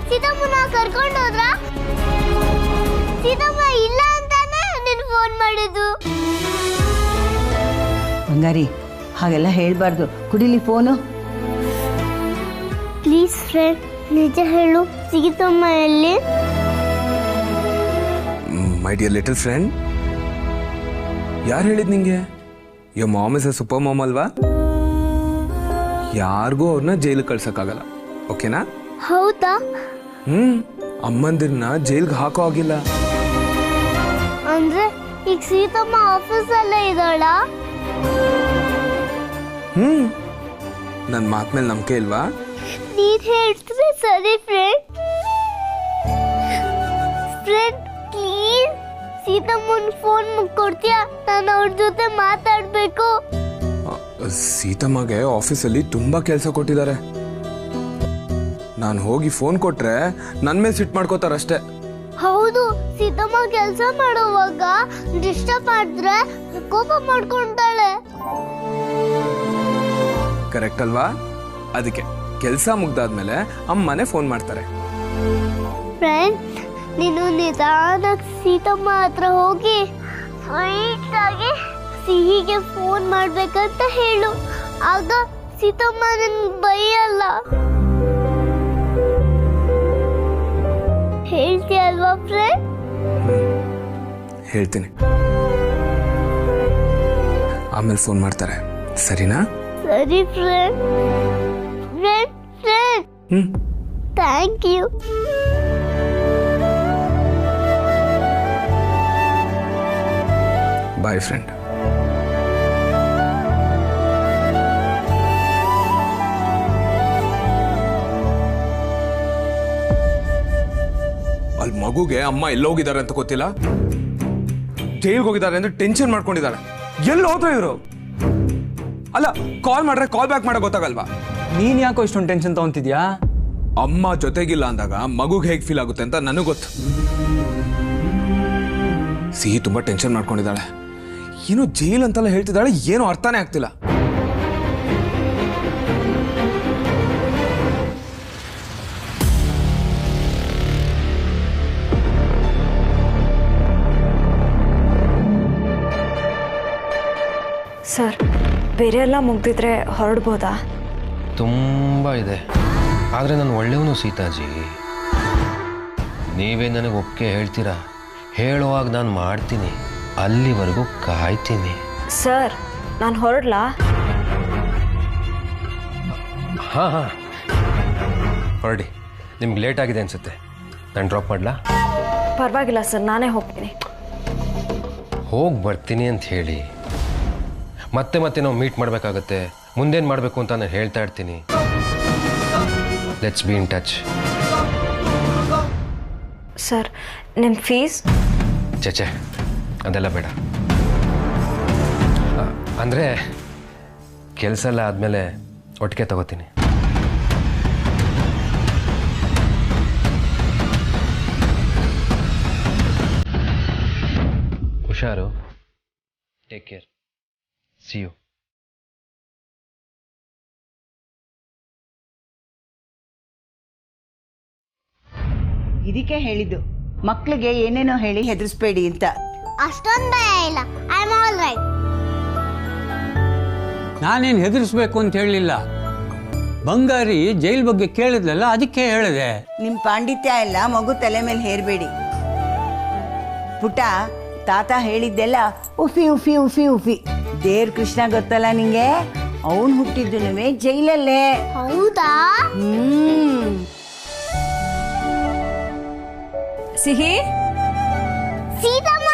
ಸೀತಮ್ಮನ ಕರ್ಕೊಂಡು ಹೋದ್ರ? ಸೀತಮ್ಮ ಇಲ್ಲ ಅಂತಾನೆ ನಿನ್ ಫೋನ್ ಮಾಡಿದ್ದು. ಬಂಗಾರಿ ಹಾಗೆಲ್ಲ ಹೇಳ್ಬಾರ್ದು. ಕುಡಿಲಿ ಫೋನು. ಪ್ಲೀಸ್ ಫ್ರೆಂಡ್, ನಿಜ ಹೇಳು, ಸೀತಮ್ಮ ಎಲ್ಲಿ? ಮೈ ಡಿಯರ್ ಲಿಟಲ್ ಫ್ರೆಂಡ್, ಯಾರು ಹೇಳಿದ್ ನಿಂಗೆ? Yo mom is a super mom ಅಲ್ವಾ? ಯಾರಿಗೂ ಅವ್ರನ್ನ ಜೈಲಿಗೆ ಕಳ್ಸಕ್ಕಾಗಲ್ಲ, ಓಕೆನಾ? ಹೌದಾ? ಅಮ್ಮಂದಿರನ್ನ ಜೈಲ್ಗೆ ಹಾಕೋ ಆಗಿಲ್ಲ. ಅಂದ್ರೆ ಈಗ ಸೀತಮ್ಮ ಆಫೀಸಲ್ಲೇ ಇದ್ದಾಳ? ನನ್ನ ಮಾತ್ ಮೇಲೆ ನಂಬಿಕೆ ಇಲ್ವಾ? ನೀನ್ ಹೇಳ್ತಿದ್ರೆ ಸರಿ ಫ್ರೆಂಡ್. ಫ್ರೆಂಡ್ ಪ್ಲೀಸ್ ಸೀತಮ್ಮನ್ ಫೋನ್ ಕೊಡ್ತೀಯಾ? ನಾನು ಅವ್ರ ಜೊತೆ ಮಾತಾಡ್ಬೇಕು. ಸೀತಮ್ಮಗೆ ಆಫೀಸಲ್ಲಿ ತುಂಬಾ ಕೆಲಸ ಕೊಟ್ಟಿದ್ದಾರೆ. ನಾನು ಹೋಗಿ ಫೋನ್ ಕೊಟ್ರೆ ನನ್ನ ಮೇಲೆ ಸಿಟ್ ಮಾಡ್ಕೋತಾರಷ್ಟೇ. ಹೌದು, ಸೀತಮ್ಮ ಕೆಲಸ ಮಾಡುವಾಗ ಡಿಸ್ಟರ್ಬ್ ಮಾಡಿದ್ರೆ ಕೋಪ ಮಾಡ್ಕೊಂತಾಳೆ. ಕರೆಕ್ಟ್ ಅಲ್ವಾ? ಅದಕ್ಕೆ ಕೆಲಸ ಮುಗ್ದಾದ್ಮೇಲೆ ಅಮ್ಮನೇ ಫೋನ್ ಮಾಡ್ತಾರೆ. ಫ್ರೆಂಡ್, ನೀನು ನಿಧಾನಕ್ಕೆ ಸೀತಮ್ಮ ಹತ್ರ ಹೋಗಿ ಸ್ವೀಟ್ ಆಗಿ ಸಿಹಿಗೆ ಫೋನ್ ಮಾಡ್ಬೇಕಂತ ಹೇಳು. ಆಗ ಸೀತಮ್ಮ ನನ್ಗೆ ಬೈಯಲ್ಲ. ಹೇಳ್ತೀಯಲ್ವಾ ಫ್ರೆಂಡ್? ಹೇಳ್ತೀನಿ. ಆಮೇಲೆ ಫೋನ್ ಮಾಡ್ತಾರೆ, ಸರಿನಾ? ಸರಿ friend. Friend friend thank you. Bye friend. ಅಲ್ಲಿ ಮಗುಗೆ ಅಮ್ಮ ಎಲ್ಲೋಗಿದ್ದಾರೆ ಅಂತ ಗೊತ್ತಿಲ್ಲ, ಜೈಲ್ಗೆ ಹೋಗಿದ್ದಾರೆ ಅಂದ್ರೆ ಟೆನ್ಷನ್ ಮಾಡ್ಕೊಂಡಿದ್ದಾರೆ. ಎಲ್ಲಿ ಹೋದ್ರು ಇವರು? ಅಲ್ಲ, ಕಾಲ್ ಮಾಡ್ರೆ ಕಾಲ್ ಬ್ಯಾಕ್ ಮಾಡೋ ಗೊತ್ತಾಗಲ್ವಾ? ನೀನ್ ಯಾಕೋ ಇಷ್ಟೊಂದು ಟೆನ್ಷನ್ ತಗೊಂತಿದ್ಯಾ? ಅಮ್ಮ ಜೊತೆಗಿಲ್ಲ ಅಂದಾಗ ಮಗುಗೆ ಹೇಗೆ ಫೀಲ್ ಆಗುತ್ತೆ ಅಂತ ನನಗೆ ಗೊತ್ತು. ಸಿಹಿ ತುಂಬಾ ಟೆನ್ಷನ್ ಮಾಡ್ಕೊಂಡಿದ್ದಾಳೆ. ಏನೋ ಜೈಲ್ ಅಂತೆಲ್ಲ ಹೇಳ್ತಿದ್ದಾಳೆ, ಏನೋ ಅರ್ಥನೇ ಆಗ್ತಿಲ್ಲ. ಸರ್, ಬೇರೆ ಎಲ್ಲ ಮುಗ್ದಿದ್ರೆ ಹೊರಡ್ಬೋದಾ? ತುಂಬ ಇದೆ, ಆದರೆ ನಾನು ಒಳ್ಳೆಯವನು ಸೀತಾಜಿ. ನೀವೇ ನನಗೆ ಒಪ್ಪಿಗೆ ಹೇಳ್ತೀರಾ? ಹೇಳುವಾಗ ನಾನು ಮಾಡ್ತೀನಿ, ಅಲ್ಲಿವರೆಗೂ ಕಾಯ್ತೀನಿ. ಸರ್, ನಾನು ಹೊರಡ್ಲಾ? ಹಾಂ, ಹೊರಡಿ. ನಿಮ್ಗೆ ಲೇಟ್ ಆಗಿದೆ ಅನಿಸುತ್ತೆ, ನಾನು ಡ್ರಾಪ್ ಮಾಡಲಾ? ಪರವಾಗಿಲ್ಲ ಸರ್, ನಾನೇ ಹೋಗ್ತೀನಿ. ಹೋಗಿ ಬರ್ತೀನಿ ಅಂತ ಹೇಳಿ ಮತ್ತೆ ಮತ್ತೆ ನಾವು ಮೀಟ್ ಮಾಡಬೇಕಾಗತ್ತೆ. ಮುಂದೇನು ಮಾಡಬೇಕು ಅಂತ ನಾನು ಹೇಳ್ತಾ ಇರ್ತೀನಿ. Let's be in touch. Sir, ನಿಮ್ಮ ಫೀಸ್? ಚೇಚೆ, ಅದೆಲ್ಲ ಬೇಡ. ಅಂದರೆ ಕೆಲಸ ಎಲ್ಲ ಆದಮೇಲೆ ಒಟ್ಟಿಗೆ ತಗೋತೀನಿ. ಹುಷಾರು. Take care. See you. ಇದಕ್ಕೆ ಹೇಳಿದ್ದು ಮಕ್ಳಿಗೆ ಏನೇನೋ ಹೇಳಿ ಹೆದರ್ಸ್ಬೇಡಿ ಅಂತ. ಅಷ್ಟೊಂದು ಭಯ ಇಲ್ಲ. I am all right. ನಾನೇನು ಹೆದರ್ಸ್ಬೇಕು ಅಂತ ಹೇಳಲಿಲ್ಲ. ಬಂಗಾರಿ ಜೈಲ್ ಬಗ್ಗೆ ಕೇಳಿದ್ಲಲ್ಲ, ಅದಕ್ಕೆ ಹೇಳಿದೆ. ನಿಮ್ ಪಾಂಡಿತ್ಯ ಎಲ್ಲ ಮಗು ತಲೆ ಮೇಲೆ ಹೇರ್ಬೇಡಿ. ಪುಟ್ಟ, ತಾತ ಹೇಳಿದ್ದೆಲ್ಲ ಉಫಿ ಉಫಿ ಉಫಿ ಉಫಿ. ದೇವ್ರ ಕೃಷ್ಣ ಗೊತ್ತಲ್ಲ ನಿಂಗೆ? ಅವನು ಹುಟ್ಟಿದ್ದು ಜೈಲಲ್ಲೇ. ಹೌದಾ? ಸಿಹಿ, ಸೀತಮ್ಮ,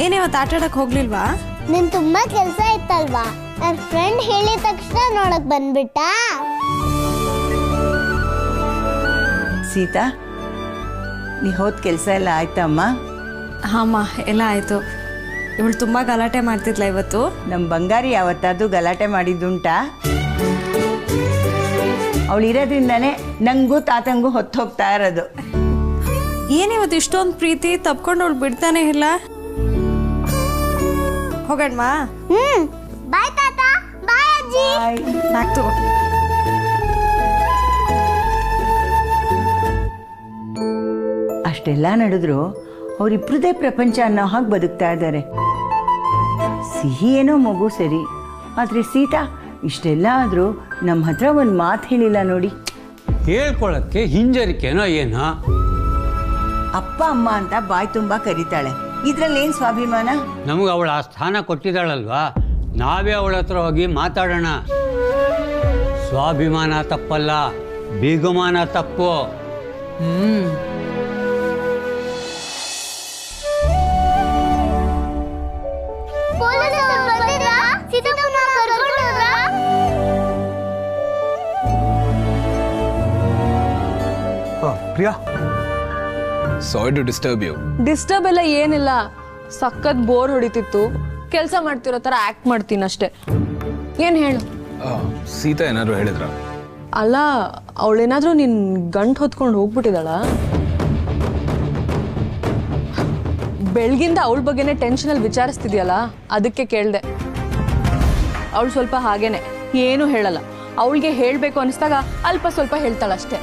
ಏನಿವತ್ತು ಆಟ ಆಡಕ್ಕೆ ಹೋಗ್ಲಿಲ್ವಾ? ನಿನ್ ತುಂಬಾ ಕೆಲಸ ಇತ್ತಲ್ವಾ? ನನ್ನ ಫ್ರೆಂಡ್ ಹೇಳಿದ ತಕ್ಷಣ ನೋಡಕ್ ಬಂದ್ಬಿಟ್ಟ. ಸೀತಾ, ನೀ ಹೋದ ಕೆಲಸ ಎಲ್ಲ ಆಯ್ತಮ್ಮ? ಹಾಮ್ಮ, ಎಲ್ಲ ಆಯಿತು. ಇವಳು ತುಂಬ ಗಲಾಟೆ ಮಾಡ್ತಿದ್ಲ ಇವತ್ತು. ನಮ್ಮ ಬಂಗಾರಿ ಯಾವತ್ತಾದ್ರೂ ಗಲಾಟೆ ಮಾಡಿದ್ದುಂಟಾ? ಅವಳು ಇರೋದ್ರಿಂದಾನೇ ನಂಗೂ ತಾತಂಗೂ ಹೊತ್ತು ಹೋಗ್ತಾ ಇರೋದು. ಏನಿವತ್ತು ಇಷ್ಟೊಂದು ಪ್ರೀತಿ ತಪ್ಕೊಂಡು ಅವಳು ಬಿಡ್ತಾನೆ ಇಲ್ಲ. ಹೋಗಣ್ವಾ? ಬಾಯ್ ತಾತ, ಬಾಯ್ ಅಜ್ಜಿ. ಬ್ಯಾಗ್ ತಗೋ. ಅಷ್ಟೆಲ್ಲ ನಡೆದ್ರು ಅವರಿಬ್ರದೇ ಪ್ರಪಂಚ ಅನ್ನೋ ಹಾಗೆ ಬದುಕ್ತಾ ಇದ್ದಾರೆ. ಸಿಹಿ ಏನೋ ಮಗು ಸರಿ, ಆದರೆ ಸೀತಾ ಇಷ್ಟೆಲ್ಲ ಆದರೂ ನಮ್ಮ ಹತ್ರ ಒಂದು ಮಾತು ಹೇಳಿಲ್ಲ ನೋಡಿ. ಹೇಳ್ಕೊಳಕ್ಕೆ ಹಿಂಜರಿಕೆನೋ ಏನೋ. ಅಪ್ಪ ಅಮ್ಮ ಅಂತ ಬಾಯಿ ತುಂಬ ಕರೀತಾಳೆ, ಇದ್ರಲ್ಲೇನು ಸ್ವಾಭಿಮಾನ? ನಮಗೆ ಅವಳು ಆ ಸ್ಥಾನ ಕೊಟ್ಟಿದ್ದಾಳಲ್ವಾ, ನಾವೇ ಅವಳ ಹತ್ರ ಹೋಗಿ ಮಾತಾಡೋಣ. ಸ್ವಾಭಿಮಾನ ತಪ್ಪಲ್ಲ, ಬಿಗುಮಾನ ತಪ್ಪು. ಪೊಲೀಸರು ಬಂದಿದ್ರಾ? ಸೀತಮ್ಮನ ಕರ್ಕೊಂಡು ಹೋದ್ರಾ? Priya, sorry to disturb you. Disturb ಎಲ್ಲ ಏನಿಲ್ಲ, ಸಖತ್ ಬೋರ್ ಹೊಡಿತಿತ್ತು, ಕೆಲಸ ಮಾಡ್ತಿರೋ ತರ ಆಕ್ಟ್ ಮಾಡ್ತೀನಿ ಅಷ್ಟೇ. ಏನ್ ಹೇಳು? ಸೀತಾ ಏನಾದ್ರು ಹೇಳಿದ್ರ? ಅಲ್ಲ, ಅವಳೇನಾದ್ರೂ ನಿನ್ ಗಂಟ್ ಹೊತ್ಕೊಂಡು ಹೋಗ್ಬಿಟ್ಟಿದಾಳ? ಬೆಳಗಿಂದ ಅವಳ ಬಗ್ಗೆನೇ ಟೆನ್ಷನಲ್ಲಿ ವಿಚಾರಿಸ್ತಿದ್ಯಲ್ಲ, ಅದಕ್ಕೆ ಕೇಳ್ದೆ. ಅವಳು ಸ್ವಲ್ಪ ಹಾಗೇನೆ, ಏನು ಹೇಳಲ್ಲ. ಅವಳಿಗೆ ಹೇಳ್ಬೇಕು ಅನಿಸ್ದಾಗ ಅಲ್ಪ ಸ್ವಲ್ಪ ಹೇಳ್ತಾಳಷ್ಟೇ.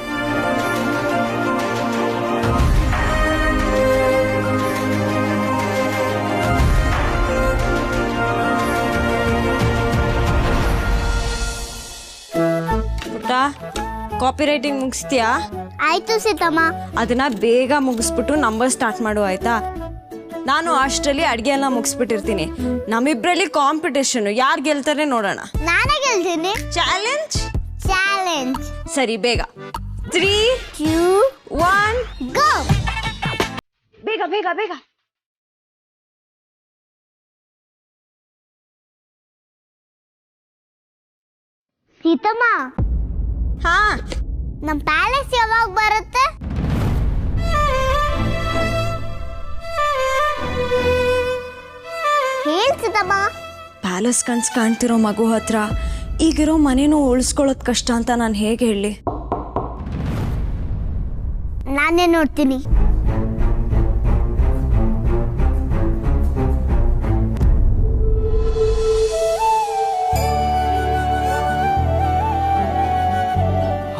Copy writing ಮುಗಿಸ್ತೀಯಾ? ಆಯ್ತು ಸೀತಮ್ಮ. ಅದನ್ನ ಬೇಗ ಮುಗಿಸ್ಬಿಟ್ಟು ನಂಬರ್ ಸ್ಟಾರ್ಟ್ ಮಾಡು ಆಯ್ತಾ? ನಾನು ಅಷ್ಟರಲ್ಲಿ ಅಡ್ಗೆ ಎಲ್ಲ ಮುಗಿಸ್ಬಿಟ್ಟಿರ್ತೀನಿ. ನಮ್ಮಿಬ್ರಲ್ಲಿ ಕಾಂಪಿಟೇಷನ್, ಯಾರು ಗೆಲ್ತಾರೆ ನೋಡೋಣ. ನಾನೇ ಗೆಲ್ತೀನಿ. ಚಾಲೆಂಜ್? ಚಾಲೆಂಜ್. ಸರಿ, ಬೇಗ. 3, 2, 1 ಗೋ. ಬೇಗ ಬೇಗ ಬೇಗ. ಸೀತಮ್ಮ, ಹಾ, ನಮ್ ಪ್ಯಾಲೇಸ್ ಯಾವಾಗ ಬರುತ್ತೆ? ಹೇಳ್ ಸೀತಮ್ಮ. ಪ್ಯಾಲೇಸ್ ಕನ್ಸ್ ಕಾಣ್ತಿರೋ ಮಗು ಹತ್ರ ಈಗಿರೋ ಮನೇನು ಉಳಿಸ್ಕೊಳ್ಳೋದ್ ಕಷ್ಟ ಅಂತ ನಾನು ಹೇಗೆ ಹೇಳಿ? ನಾನೇ ನೋಡ್ತೀನಿ.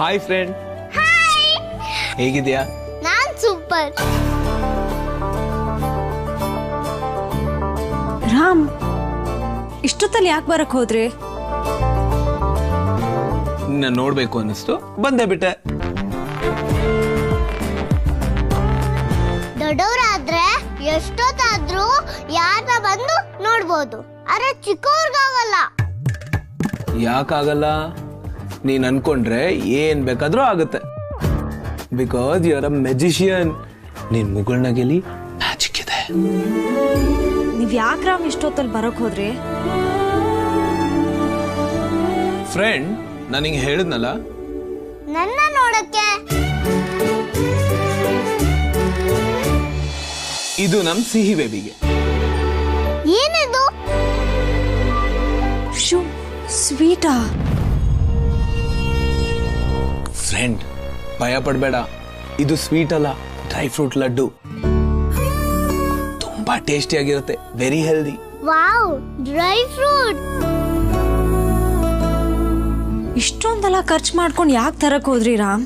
Hi friend. ಹೇಗಿದ್ಯಾ? ನಾನ್ ಸೂಪರ್. ರಾಮ್, ಇಷ್ಟೊತ್ತಲ್ಲಿ ಯಾಕೆ ಬರಕ್ ಹೋದ್ರಿ? ನಿನ್ನ ನೋಡ್ಬೇಕು ಅನ್ನಿಸ್ತು, ಬಂದೇ ಬಿಟ್ಟೆ. ದೊಡ್ಡವರಾದ್ರೆ ಎಷ್ಟೊತ್ತಾದ್ರೂ ಯಾರನ್ನ ಬಂದು ನೋಡ್ಬೋದು, ಆದ್ರೆ ಚಿಕ್ಕವ್ರಿಗಾಗಲ್ಲ. ಯಾಕಾಗಲ್ಲ? ನೀನ್ ಅನ್ಕೊಂಡ್ರೆ ಏನ್ ಬೇಕಾದ್ರೂ ಆಗುತ್ತೆ. Because you are a magician. ನಿನ್ ಮುಗುಳ್ನ ಗೆಲಿ ಮ್ಯಾಜಿಕ್ ಇದೆ. ನೀವ್ ಯಾಕೆ ರಾಮ್ ಇಷ್ಟೊತ್ತಲ್ಲಿ ಬರಕ್ ಹೋದ್ರಿ? ಫ್ರೆಂಡ್, ನಾನು ಹಿಂಗೆ ಹೇಳಿದ್ನಲ್ಲ, ನನ್ನ ನೋಡಕ್ಕೆ. ಇದು ನಮ್ ಸಿಹಿ ಬೇಬಿಗೆ. ಏನಿದು? ಸ್ವೀಟಾ? ಫ್ರೆಂಡ್, ಭಯ ಪಡ್ಬೇಡ, ಇದು ಸ್ವೀಟ್ ಅಲ್ಲ, ಡ್ರೈ ಫ್ರೂಟ್ ಲಡ್ಡು. ತುಂಬಾ ಟೇಸ್ಟಿ ಆಗಿರುತ್ತೆ, very healthy. Wow, dry fruit. ಇಷ್ಟೊಂದೆಲ್ಲ ಖರ್ಚು ಮಾಡ್ಕೊಂಡು ಯಾಕೆ ತರಕ್ ಹೋದ್ರಿ ರಾಮ್?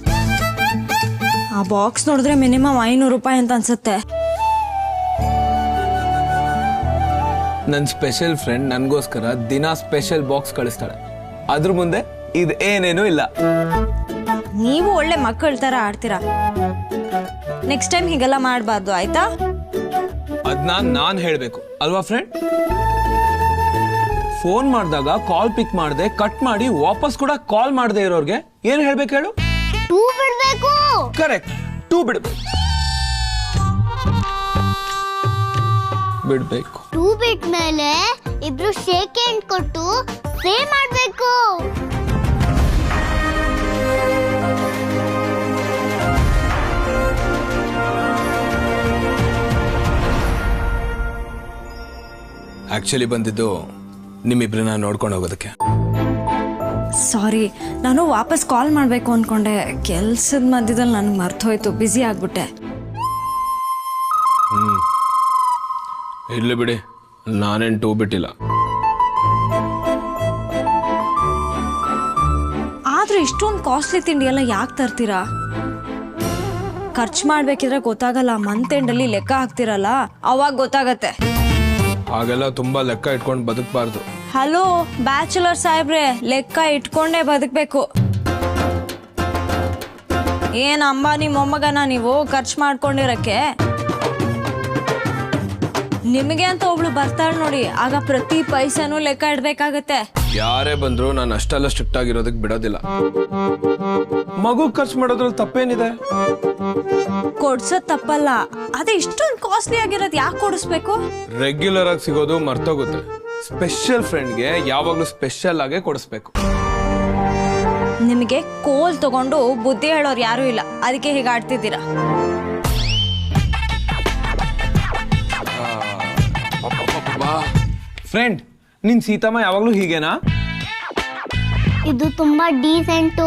ಆ ಬಾಕ್ಸ್ ನೋಡಿದ್ರೆ ಮಿನಿಮಮ್ 500 ರೂಪಾಯಿ ಅಂತ ಅನ್ಸುತ್ತೆ. ನನ್ನ ಸ್ಪೆಷಲ್ ಫ್ರೆಂಡ್ ನನಗೋಸ್ಕರ ದಿನ ಸ್ಪೆಷಲ್ ಬಾಕ್ಸ್ ಕಳಿಸ್ತಾಳೆ. ಅದ್ರ ಮುಂದೆ ಇದು ಏನೇನೂ ಇಲ್ಲ. ನೀವು ಒಳ್ಳೆ ಮಕ್ಕಳ ತರ ಆಡ್ತೀರಾ. ನೆಕ್ಸ್ಟ್ ಟೈಮ್ ಹೀಗೆಲ್ಲ ಮಾಡಬಾರ್ದು ಆಯ್ತಾ? ಅದನ್ನ ನಾನು ಹೇಳಬೇಕು ಅಲ್ವಾ ಫ್ರೆಂಡ್? ಫೋನ್ ಮಾಡಿದಾಗ ಕಾಲ್ ಪಿಕ್ ಮಾಡದೆ ಕಟ್ ಮಾಡಿ ವಾಪಸ್ ಕೂಡ ಕಾಲ್ ಮಾಡದೆ ಇರೋರ್ಗೆ ಏನ್ ಹೇಳ್ಬೇಕು ಹೇಳು? ಟೂ ಬಿಡ್ಬೇಕು. ಕರೆಕ್ಟ್, ಟೂ ಬಿಡ್ಬೇಕು. ಬಿಡ್ಬೇಕು. ಟೂ ಬಿಟ್ ಮೇಲೆ ಇಬ್ರು ಶೇಕ್ ಹ್ಯಾಂಡ್ ಕೊಟ್ಟು ಸೇ ಮಾಡ್ಬೇಕು. ಆಕ್ಚುಲಿ ಬಂದಿದ್ದು ನಿಮ್ಮಿಬ್ರನ್ನ ನೋಡ್ಕೊಂಡು ಹೋಗೋದಕ್ಕೆ. ಸಾರಿ, ನಾನು ವಾಪಸ್ ಕಾಲ್ ಮಾಡಬೇಕು ಅನ್ಕೊಂಡೆ. ಕೆಲ್ಸದ ಮಧ್ಯದಲ್ಲಿ ನನಗೆ ಮರ್ತೋಯ್ತು, ಬ್ಯುಸಿ ಆಗ್ಬಿಟ್ಟೆ. ಇರ್ಲಿ ಬಿಡಿ, ನಾನೇನು ಟೂ ಬಿಟ್ಟಿಲ್ಲ. ಆದ್ರೆ ಇಷ್ಟೊಂದು ಕಾಸ್ಟ್ಲಿ ತಿಂಡಿ ಎಲ್ಲ ಯಾಕೆ ತರ್ತೀರಾ? ಖರ್ಚು ಮಾಡ್ಬೇಕಿದ್ರೆ ಗೊತ್ತಾಗಲ್ಲ, ಮಂತ್ ಎಂಡಲ್ಲಿ ಲೆಕ್ಕ ಹಾಕ್ತಿರಲ್ಲ ಅವಾಗ ಗೊತ್ತಾಗತ್ತೆ. ಹಾಗೆಲ್ಲ ತುಂಬಾ ಲೆಕ್ಕ ಇಟ್ಕೊಂಡು ಬದುಕಬಾರ್ದು. ಹಲೋ ಬ್ಯಾಚುಲರ್ ಸಾಹೇಬ್ರೆ, ಲೆಕ್ಕ ಇಟ್ಕೊಂಡೇ ಬದುಕಬೇಕು. ಏನ್ ಅಂಬಾನಿ ಮೊಮ್ಮಗನ ನೀವು ಖರ್ಚು ಮಾಡ್ಕೊಂಡಿರಕ್ಕೆ? ನಿಮಗೆ ಅಂತ ಒಬ್ಳು ಬರ್ತಾಳೆ ನೋಡಿ, ಆಗ ಪ್ರತಿ ಪೈಸೆನೂ ಲೆಕ್ಕ ಇಡ್ಬೇಕಾಗತ್ತೆ. ಯಾರೇ ಬಂದ್ರು ನಾನು ಅಷ್ಟೆಲ್ಲ ಸ್ಟ್ರಿಕ್ಟ್ ಆಗಿರೋದಕ್ಕೆ ಬಿಡೋದಿಲ್ಲ. ಮಗು ಖರ್ಚು ಮಾಡೋದ್ರಲ್ಲಿ ತಪ್ಪೇನಿದೆ? ಕೊಡ್ಸೋದ್ ತಪ್ಪಲ್ಲ, ಅದೇ ಇಷ್ಟೊಂದು ಕಾಸ್ಟ್ಲಿ ಆಗಿರೋದು ಯಾಕೆ ಕೊಡಿಸ್ಬೇಕು? ರೆಗ್ಯುಲರ್ ಆಗಿ ಸಿಗೋದು ಮರ್ತೋಗುತ್ತೆ. ಸ್ಪೆಷಲ್ ಫ್ರೆಂಡ್ಗೆ ಯಾವಾಗ್ಲೂ ಸ್ಪೆಷಲ್ ಆಗೇ ಕೊಡಿಸ್ಬೇಕು. ನಿಮಗೆ ಕೋಲ್ ತಗೊಂಡು ಬುದ್ಧಿ ಹೇಳೋರು ಯಾರು ಇಲ್ಲ, ಅದಕ್ಕೆ ಹೀಗೆ ಆಡ್ತಿದ್ದೀರಾ. ಫ್ರೆಂಡ್, ನಿನ್ ಸೀತಮ್ಮ ಯಾವಾಗ್ಲೂ ಹೀಗೇನಾ? ಇದು ತುಂಬಾ ಡೀಸೆಂಟು.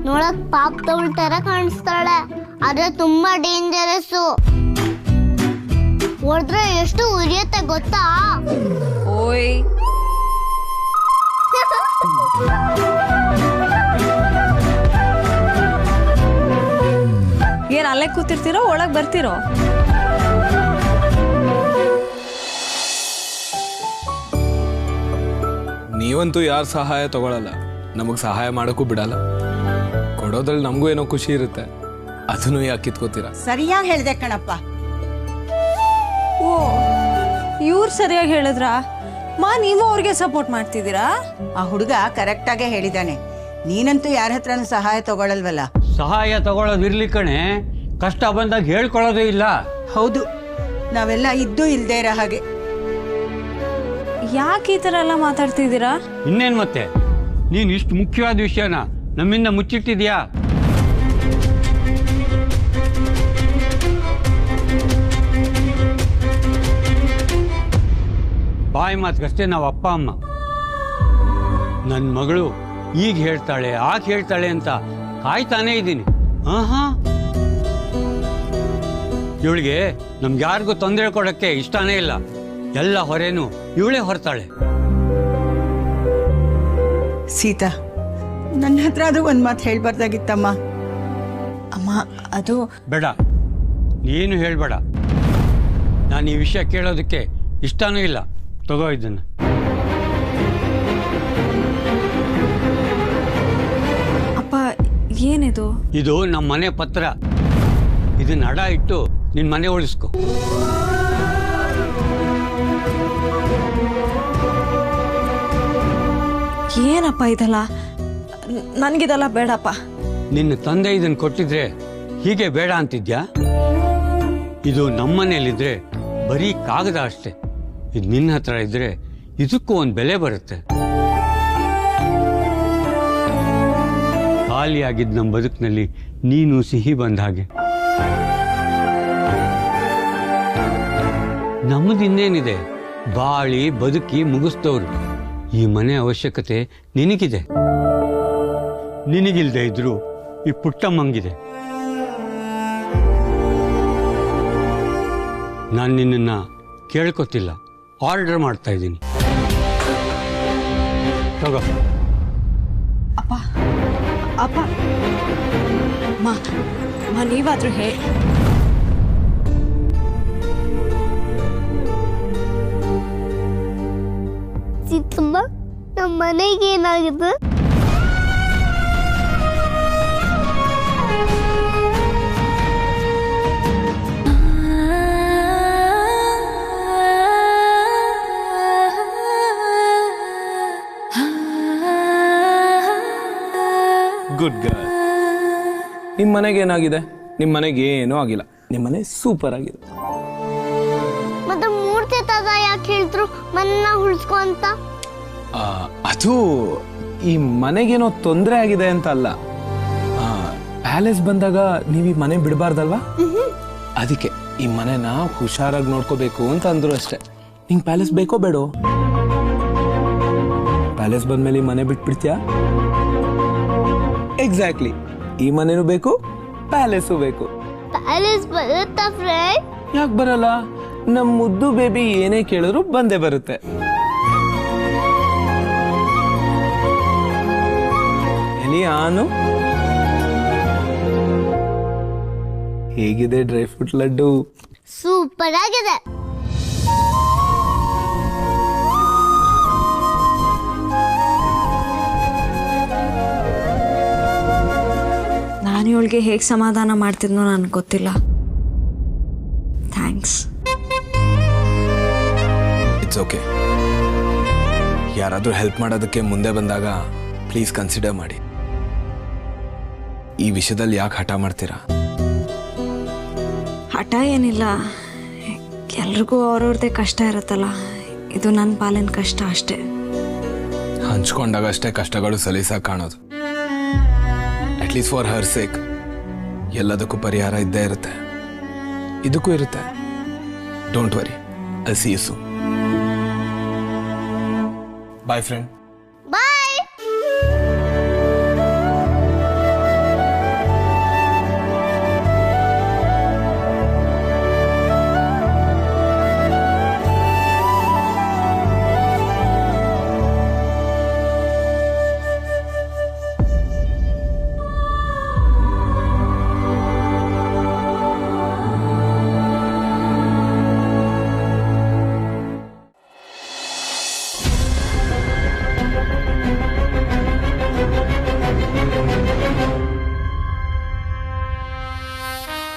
ನೋಡಕ್ ಪಾಪ ತವಳ್ ತರ ಕಾಣಿಸ್ತಾಳೆ, ಆದ್ರೆ ತುಂಬಾ ಡೇಂಜರಸ್ಸು. ಹೊಡೆದ್ರೆ ಎಷ್ಟು ಉರಿಯತ್ತೆ ಗೊತ್ತಾ? ಓಯ್ ಏನ್ ಅಲ್ಲೇ ಕೂತಿರ್ತೀರೋ ಒಳಗ್ ಬರ್ತಿರೋ? ನೀವಂತೂ ಯಾರ ಸಹಾಯ ತಗೊಳಲ್ಲ, ನಮಗ್ ಸಹಾಯ ಮಾಡೋಕ್ಕೂ ಬಿಡಲ್ಲ. ಕೊಡೋದ್ರಲ್ಲಿ ನಮಗೂ ಏನೋ ಖುಷಿ ಇರುತ್ತೆ, ಅದನ್ನು ಯಾಕೆ ಕಿತ್ಕೋತೀರಾ? ಸರಿಯಾಗಿ ಹೇಳ್ದೆ ಕಣಪ್ಪ. ಓ ಇವ್ರು ಸರಿಯಾಗಿ ಹೇಳಿದ್ರ? ನೀವು ಅವ್ರಿಗೆ ಸಪೋರ್ಟ್ ಮಾಡ್ತಿದ್ದೀರಾ? ಆ ಹುಡುಗ ಕರೆಕ್ಟಾಗೇ ಹೇಳಿದಾನೆ. ನೀನಂತೂ ಯಾರ ಹತ್ರನೂ ಸಹಾಯ ತಗೊಳಲ್ವಲ್ಲ. ಸಹಾಯ ತಗೊಳ್ಳೋದಿರ್ಲಿ ಕಣೆ, ಕಷ್ಟ ಬಂದಾಗ ಹೇಳ್ಕೊಳ್ಳೋದೇ ಇಲ್ಲ. ಹೌದು, ನಾವೆಲ್ಲ ಇದ್ದೂ ಇಲ್ದೇ ಇರೋ ಹಾಗೆ. ಯಾಕೆ ಈ ತರ ಎಲ್ಲ ಮಾತಾಡ್ತಿದ್ದೀರಾ? ಇನ್ನೇನ್ ಮತ್ತೆ, ನೀನ್ ಇಷ್ಟು ಮುಖ್ಯವಾದ ವಿಷಯನ ನಮ್ಮಿಂದ ಮುಚ್ಚಿಟ್ಟಿದ್ಯಾ? ಬಾಯಿ ಮಾತುಗಷ್ಟೇ ನಾವು ಅಪ್ಪ ಅಮ್ಮ. ನನ್ನ ಮಗಳು ಈಗ ಹೇಳ್ತಾಳೆ ಆಗ ಹೇಳ್ತಾಳೆ ಅಂತ ಕಾಯ್ತಾನೇ ಇದ್ದೀನಿ. ಹಾ ಇವಳಿಗೆ ನಮ್ಗೆ ಯಾರಿಗೂ ತೊಂದರೆ ಕೊಡಕ್ಕೆ ಇಷ್ಟನೇ ಇಲ್ಲ. ಎಲ್ಲ ಹೊರೆನೂ ಇವಳೇ ಹೊರ್ತಾಳೆ. ಸೀತಾ, ನನ್ನ ಹತ್ರ ಅದು ಒಂದು ಮಾತು ಹೇಳ್ಬಾರ್ದಾಗಿತ್ತಮ್ಮ. ಅಮ್ಮ ಅದು ಬೇಡ, ನೀನು ಹೇಳ್ಬೇಡ. ನಾನು ಈ ವಿಷಯ ಕೇಳೋದಕ್ಕೆ ಇಷ್ಟನೂ ಇಲ್ಲ. ತಗೋ ಇದನ್ನು. ಅಪ್ಪ ಏನಿದು? ಇದು ನಮ್ಮ ಮನೆ ಪತ್ರ. ಇದನ್ನ ಅಡ ಇಟ್ಟು ನಿನ್ ಮನೆ ಉಳಿಸ್ಕೊ. ಏನಪ್ಪ ಇದಲ್ಲ? ನನಗಿದೆಲ್ಲ ಬೇಡಪ್ಪ. ನಿನ್ನ ತಂದೆ ಇದನ್ನ ಕೊಟ್ಟಿದ್ರೆ ಹೀಗೆ ಬೇಡ ಅಂತಿದ್ಯಾ? ಇದು ನಮ್ಮನೇಲಿದ್ರೆ ಬರೀ ಕಾಗದ ಅಷ್ಟೇ. ಇದು ನಿನ್ನ ಹತ್ರ ಇದ್ರೆ ಇದಕ್ಕೂ ಒಂದು ಬೆಲೆ ಬರುತ್ತೆ. ಖಾಲಿಯಾಗಿದ್ದ ನಮ್ಮ ಬದುಕಿನಲ್ಲಿ ನೀನು ಸಿಹಿ ಬಂದ ಹಾಗೆ. ನಮ್ಮದಿನ್ನೇನಿದೆ, ಬಾಳಿ ಬದುಕಿ ಮುಗಿಸ್ತವ್ರು. ಈ ಮನೆ ಅವಶ್ಯಕತೆ ನಿನಗಿದೆ. ನಿನಗಿಲ್ದೆ ಇದ್ರು ಈ ಪುಟ್ಟಮ್ಮಂಗಿದೆ. ನಾನು ನಿನ್ನನ್ನು ಕೇಳ್ಕೊತಿಲ್ಲ, ಆರ್ಡರ್ ಮಾಡ್ತಾ ಇದ್ದೀನಿ. ತಗೋ. ಅಪ್ಪ ಅಪ್ಪ ನೀವಾದ್ರೂ ಚಿಕ್ಕಮ್ಮ, ನಮ್ಮ ಮನೆಗೆ ಏನಾಗಿದೆ? Good girl. ನಿಮ್ಮ ಮನೆಗೆ ಏನಾಗಿದೆ? ನಿಮ್ಮ ಮನೆಗೆ ಏನೂ ಆಗಿಲ್ಲ. ನಿಮ್ಮ ಮನೆ ಸೂಪರ್ ಆಗಿದೆ. ಮತ್ತೆ ಮೂರ್ತಿ ತಾತ ಯಾಕೆ ಹೇಳಿದ್ರು ಮನ್ನ ಉಳಿಸ್ಕೊ ಅಂತ? ಅದು ಈ ಮನೆಗೇನೋ ತೊಂದರೆ ಆಗಿದೆ ಅಂತ ಅಲ್ಲ. ಪ್ಯಾಲೇಸ್ ಬಂದಾಗ ನೀವು ಈ ಮನೆ ಬಿಡಬಾರ್ದಲ್ವಾ? ಅದಕ್ಕೆ ಈ ಮನೆನ ಹುಷಾರಾಗಿ ನೋಡ್ಕೋಬೇಕು ಅಂತ ಅಂದ್ರು ಅಷ್ಟೇ. ನಿಂಗೆ ಪ್ಯಾಲೇಸ್ ಬೇಕೋ ಬೇಡೋ? ಪ್ಯಾಲೇಸ್ ಬಂದ್ಮೇಲೆ ಈ ಮನೆ ಬಿಟ್ಬಿಡ್ತೀಯಾ? ಎಕ್ಸಾಕ್ಟ್ಲಿ, ಈ ಮನೆನೂ ಬೇಕು, ಪ್ಯಾಲೇಸು ಬೇಕು. ಪ್ಯಾಲೇಸ್ ಬರುತ್ತಾ ಫ್ರೆಂಡ್? ಯಾಕೆ ಬರಲ್ಲ? ನಮ್ಮ ಮುದ್ದು ಬೇಬಿ ಏನೇ ಕೇಳಿದ್ರು ಬಂದೇ ಬರುತ್ತೆ. ಎಲ್ಲಿ ಆನು ಹೇಗಿದೆ ಡ್ರೈ ಫ್ರೂಟ್ ಲಡ್ಡು? ಸೂಪರ್ ಆಗಿದೆ. ನಾನು ಇವಳಿಗೆ ಹೇಗೆ ಸಮಾಧಾನ ಮಾಡ್ತಿದ್ನೋ ನನಗೆ ಗೊತ್ತಿಲ್ಲ. ಥ್ಯಾಂಕ್ಸ್. It's okay. ಯಾರಾದರೂ ಹೆಲ್ಪ್ ಮಾಡೋದಕ್ಕೆ ಮುಂದೆ ಬಂದಾಗ ಪ್ಲೀಸ್ ಕನ್ಸಿಡರ್ ಮಾಡಿ. ಈ ವಿಷಯದಲ್ಲಿ ಯಾಕೆ ಹಠ ಮಾಡ್ತೀರಾ? ಹಠ ಏನಿಲ್ಲ, ಎಲ್ರಿಗೂ ಅವ್ರವ್ರದ್ದೇ ಕಷ್ಟ ಇರುತ್ತಲ್ಲ, ಇದು ನನ್ನ ಪಾಲಿನ ಕಷ್ಟ ಅಷ್ಟೇ. ಹಂಚ್ಕೊಂಡಾಗಷ್ಟೇ ಕಷ್ಟಗಳು ಸಲೀಸಾಗಿ ಕಾಣೋದು. ಅಟ್ಲೀಸ್ಟ್ ಫಾರ್ ಹರ್ ಸೇಕ್ ಎಲ್ಲದಕ್ಕೂ ಪರಿಹಾರ ಇದ್ದೇ ಇರುತ್ತೆ, ಇದಕ್ಕೂ ಇರುತ್ತೆ. Don't worry, I see you soon. Bye friend. Bye.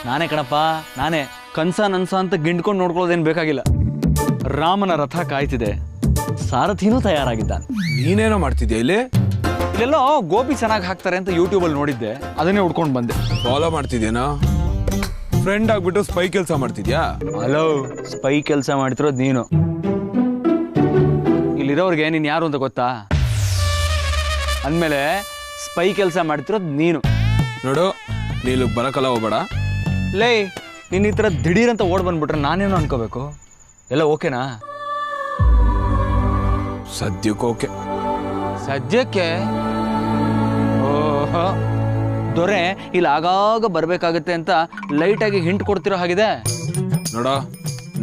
ನಾನೇ ಕಣಪ್ಪ, ನಾನೇ. ಕನ್ಸ ನನ್ಸ ಅಂತ ಗಿಂಡ್ಕೊಂಡು ನೋಡ್ಕೊಳ್ಳೋದೇನು ಬೇಕಾಗಿಲ್ಲ. ರಾಮನ ರಥ ಕಾಯ್ತಿದೆ, ಸಾರಥಿನೂ ತಯಾರಾಗಿದ್ದಾನೆ. ನೀನೇನೋ ಮಾಡ್ತಿದ್ಯಾ ಇಲ್ಲಿ? ಇಲ್ಲೆಲ್ಲೋ ಗೋಪಿ ಚೆನ್ನಾಗಿ ಹಾಕ್ತಾರೆ ಅಂತ ಯೂಟ್ಯೂಬಲ್ಲಿ ನೋಡಿದ್ದೆ, ಅದನ್ನೇ ಹುಡ್ಕೊಂಡು ಬಂದೆ. ಫಾಲೋ ಮಾಡ್ತಿದ್ಯೇನೋ? ಫ್ರೆಂಡ್ ಆಗ್ಬಿಟ್ಟು ಸ್ಪೈ ಕೆಲಸ ಮಾಡ್ತಿದ್ಯಾ? ಹಲೋ, ಸ್ಪೈ ಕೆಲಸ ಮಾಡ್ತಿರೋದು ನೀನು. ಇಲ್ಲಿರೋರ್ಗೆ ನೀನು ಯಾರು ಅಂತ ಗೊತ್ತಾ? ಅಂದಮೇಲೆ ಸ್ಪೈ ಕೆಲಸ ಮಾಡ್ತಿರೋದು ನೀನು. ನೋಡು, ನೀನು ಬರಕಲ್ಲ ಹೋಗ್ಬೇಡ. ಲೇ, ನೀನು ಈ ಥರ ದಿಢೀರ್ ಅಂತ ಓಡ್ ಬಂದ್ಬಿಟ್ರೆ ನಾನೇನು ಅನ್ಕೋಬೇಕು? ಎಲ್ಲ ಓಕೆನಾ? ಸದ್ಯಕ್ಕೆ ಓಕೆ. ಸದ್ಯಕ್ಕೆ? ಓಹೋ, ದೊರೆ ಇಲ್ಲಿ ಆಗಾಗ ಬರಬೇಕಾಗತ್ತೆ ಅಂತ ಲೈಟಾಗಿ ಹಿಂಟ್ ಕೊಡ್ತಿರೋ ಹಾಗಿದೆ. ನೋಡೋ,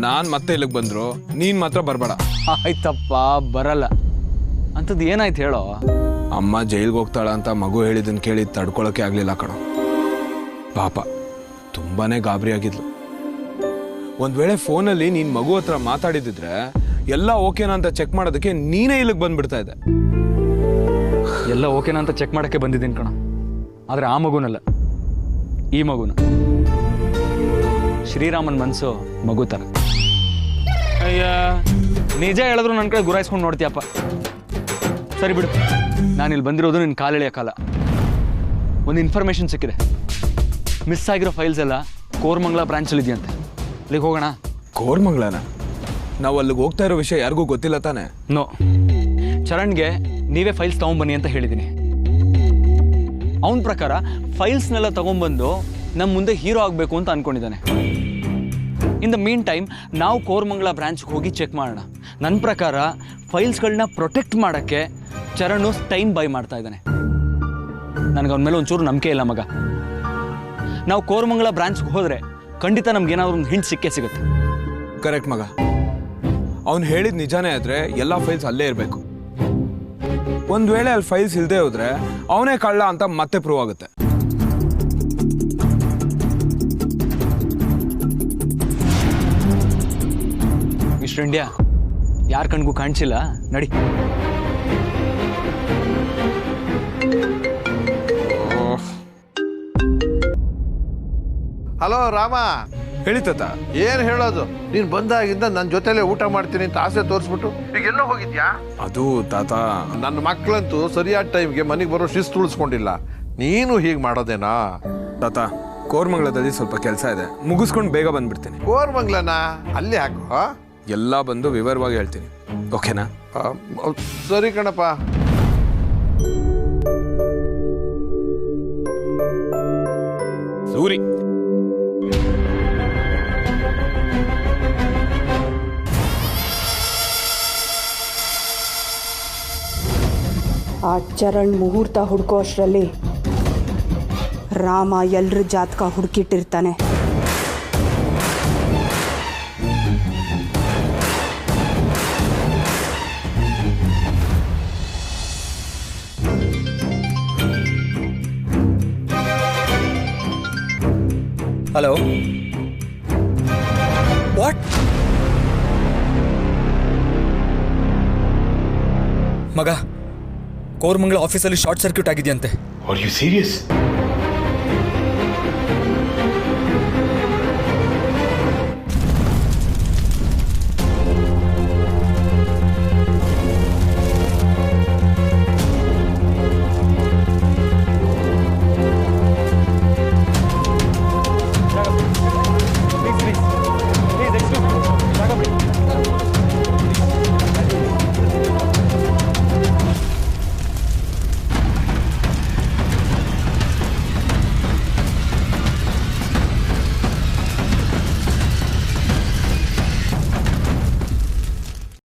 ನಾನು ಮತ್ತೆ ಇಲ್ಲಿಗೆ ಬಂದ್ರು ನೀನ್ ಮಾತ್ರ ಬರಬೇಡ. ಆಯ್ತಪ್ಪ, ಬರಲ್ಲ. ಅಂಥದ್ದು ಏನಾಯ್ತು ಹೇಳೋ? ಅಮ್ಮ ಜೈಲ್ಗೆ ಹೋಗ್ತಾಳ ಅಂತ ಮಗು ಹೇಳಿದ್ದನ್ನು ಕೇಳಿ ತಡ್ಕೊಳಕ್ಕೆ ಆಗ್ಲಿಲ್ಲ ಕಣೋ. ಪಾಪ ತುಂಬಾನೇ ಗಾಬರಿ ಆಗಿದ್ಲು. ಒಂದ್ ವೇಳೆ ಫೋನಲ್ಲಿ ನೀನ್ ಮಗು ಹತ್ರ ಮಾತಾಡಿದ್ರೆ ಎಲ್ಲ ಓಕೆನಾ ಅಂತ ಚೆಕ್ ಮಾಡೋದಕ್ಕೆ ನೀನೇ ಇಲ್ಲಿಗೆ ಬಂದ್ಬಿಡ್ತಾ ಇದ್ದೆ. ಎಲ್ಲ ಓಕೆನಾ ಅಂತ ಚೆಕ್ ಮಾಡಕ್ಕೆ ಬಂದಿದ್ದೀನಿ ಕಣ. ಆದ್ರೆ ಆ ಮಗುನಲ್ಲ, ಈ ಮಗುನ. ಶ್ರೀರಾಮನ್ ಮನ್ಸು ಮಗು ತರ. ಅಯ್ಯ, ನಿಜ ಹೇಳಿದ್ರು ನನ್ನ ಕಡೆ ಗುರಾಯಿಸ್ಕೊಂಡು ನೋಡ್ತೀಯಪ್ಪ. ಸರಿ ಬಿಡು, ನಾನಿಲ್ಲಿ ಬಂದಿರೋದು ನಿನ್ನ ಕಾಲೆಳೆಯ ಕಾಲ. ಒಂದು ಇನ್ಫಾರ್ಮೇಶನ್ ಸಿಕ್ಕಿದೆ. ಮಿಸ್ ಆಗಿರೋ ಫೈಲ್ಸ್ ಎಲ್ಲ ಕೋರಮಂಗಲ ಬ್ರಾಂಚಲ್ಲಿ ಇದೆಯಂತೆ. ಅಲ್ಲಿಗೆ ಹೋಗೋಣ? ಕೋರಮಂಗಲನ? ನಾವು ಅಲ್ಲಿಗೆ ಹೋಗ್ತಾ ಇರೋ ವಿಷಯ ಯಾರಿಗೂ ಗೊತ್ತಿಲ್ಲ ತಾನೆ? ನೋ, ಚರಣ್ಗೆ ನೀವೇ ಫೈಲ್ಸ್ ತಗೊಂಬನ್ನಿ ಅಂತ ಹೇಳಿದ್ದೀನಿ. ಅವನ ಪ್ರಕಾರ ಫೈಲ್ಸ್ನೆಲ್ಲ ತಗೊಂಬಂದು ನಮ್ಮ ಮುಂದೆ ಹೀರೋ ಆಗಬೇಕು ಅಂತ ಅನ್ಕೊಂಡಿದ್ದಾನೆ. ಇನ್ ದ ಮೀನ್ ಟೈಮ್ ನಾವು ಕೋರಮಂಗಲ ಬ್ರಾಂಚ್ಗೆ ಹೋಗಿ ಚೆಕ್ ಮಾಡೋಣ. ನನ್ನ ಪ್ರಕಾರ ಫೈಲ್ಸ್ಗಳನ್ನ ಪ್ರೊಟೆಕ್ಟ್ ಮಾಡೋಕ್ಕೆ ಚರಣ್ ಟೈಮ್ ಬೈ ಮಾಡ್ತಾ ಇದ್ದಾನೆ. ನನಗೆ ಅವನ ಮೇಲೆ ಒಂಚೂರು ನಂಬಿಕೆ ಇಲ್ಲ ಮಗ. ನಾವು ಕೋರಮಂಗಲ ಬ್ರಾಂಚ್ಗೆ ಹೋದರೆ ಖಂಡಿತ ನಮ್ಗೇನಾದ್ರೂ ಒಂದು ಹಿಂಟ್ ಸಿಕ್ಕೇ ಸಿಗುತ್ತೆ. ಕರೆಕ್ಟ್ ಮಗ, ಅವ್ನು ಹೇಳಿದ ನಿಜಾನೇ ಆದ್ರೆ ಎಲ್ಲ ಫೈಲ್ಸ್ ಅಲ್ಲೇ ಇರಬೇಕು. ಒಂದ್ ವೇಳೆ ಅಲ್ಲಿ ಫೈಲ್ಸ್ ಇಲ್ಲದೆ ಹೋದ್ರೆ ಅವನೇ ಕಳ್ಳ ಅಂತ ಮತ್ತೆ ಪ್ರೂವ್ ಆಗುತ್ತೆ. ಮಿಸ್ಟರ್ ಇಂಡಿಯಾ, ಯಾರ ಕಣ್ಗೂ ಕಾಣಿಸಿಲ್ಲ, ನಡಿ. ಹಲೋ ರಾಮ. ಹೇಳಿ ತಾತ. ಏನ್ ಹೇಳೋದು, ನೀನ್ ಬಂದಾಗಿಂದ ನನ್ನ ಜೊತೆಲೆ ಊಟ ಮಾಡ್ತೀನಿ ಅಂತ ಆಸೆ ತೋರಿಸ್ಬಿಟ್ಟು ಈಗ ಎಲ್ಲೋ ಹೋಗಿದ್ಯಾ? ಅದು ತಾತ, ನನ್ನ ಮಕ್ಕಳಂತೂ ಸರಿಯಾದ ಟೈಮ್ಗೆ ಮನೆಗೆ ಬರೋ ಶಿಸ್ತು ಉಳಿಸ್ಕೊಂಡಿಲ್ಲ. ನೀನು ಹೀಗೆ ಮಾಡೋದೇನಾ? ತಾತ, ಕೋರಮಂಗಲದಲ್ಲಿ ಸ್ವಲ್ಪ ಕೆಲಸ ಇದೆ, ಮುಗಿಸ್ಕೊಂಡು ಬೇಗ ಬಂದ್ಬಿಡ್ತೀನಿ. ಕೋರಮಂಗಲನ ಅಲ್ಲಿ ಹಾಕೋ. ಎಲ್ಲ ಬಂದು ವಿವರವಾಗಿ ಹೇಳ್ತೀನಿ, ಓಕೆನಾ? ಸರಿ ಕಣಪ್ಪ. ಸೂರಿ. ಆ ಚರಣ್ ಮುಹೂರ್ತ ಹುಡ್ಕೋ ಅಷ್ಟರಲ್ಲಿ ರಾಮ ಎಲ್ರ ಜಾತಕ ಹುಡುಕಿಟ್ಟಿರ್ತಾನೆ. ಹಲೋ ವಾಟ್ ಮಗ ಕೋರ್ಮಂಗಲ ಆಫೀಸಲ್ಲಿ ಶಾರ್ಟ್ ಸರ್ಕ್ಯೂಟ್ ಆಗಿದೆಯಂತೆ. Are you serious?